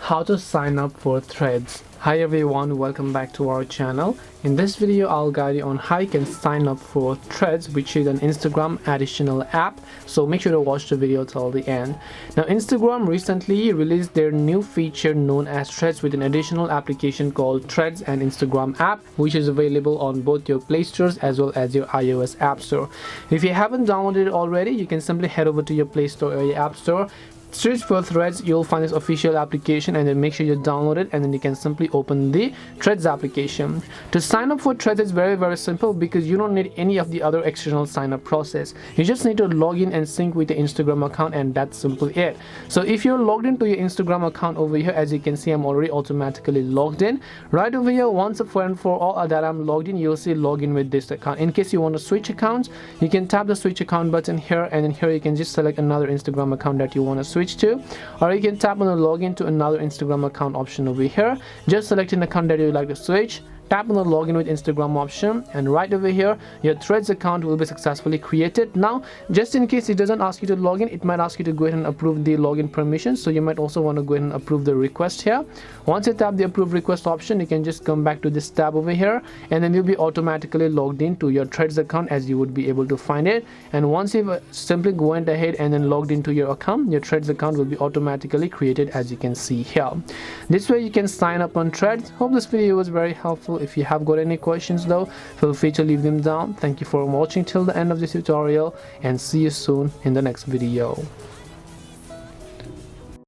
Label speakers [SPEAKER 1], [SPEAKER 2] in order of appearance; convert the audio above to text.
[SPEAKER 1] how to sign up for Threads. Hi everyone, welcome back to our channel. In this video I'll guide you on how you can sign up for Threads, which is an Instagram additional app, so make sure to watch the video till the end. Now Instagram recently released their new feature known as Threads with an additional application called Threads and Instagram app, which is available on both your Play Stores as well as your iOS App Store. If you haven't downloaded it already, you can simply head over to your Play Store or your App Store, search for Threads, you'll find this official application, and then make sure you download it, and then you can simply open the Threads application. To sign up for Threads is very simple because you don't need any of the other external sign up process. You just need to log in and sync with the Instagram account, and that's simply it. So if you're logged into your Instagram account over here, as you can see I'm already automatically logged in. Right over here, once and for all that I'm logged in, you'll see login with this account. In case you want to switch accounts, you can tap the switch account button here, and then here you can just select another Instagram account that you want to switch to, or you can tap on the login to another Instagram account option over here. Just select an account that you would like to switch, tap on the login with Instagram option, and right over here your Threads account will be successfully created. Now just in case it doesn't ask you to log in, it might ask you to go ahead and approve the login permissions, so you might also want to go ahead and approve the request here. Once you tap the approve request option, you can just come back to this tab over here, and then you'll be automatically logged into your Threads account as you would be able to find it. And once you've simply went ahead and then logged into your account, your Threads account will be automatically created, as you can see here. This way you can sign up on Threads. Hope this video was very helpful. If you have got any questions though, feel free to leave them down. Thank you for watching till the end of this tutorial, and see you soon in the next video.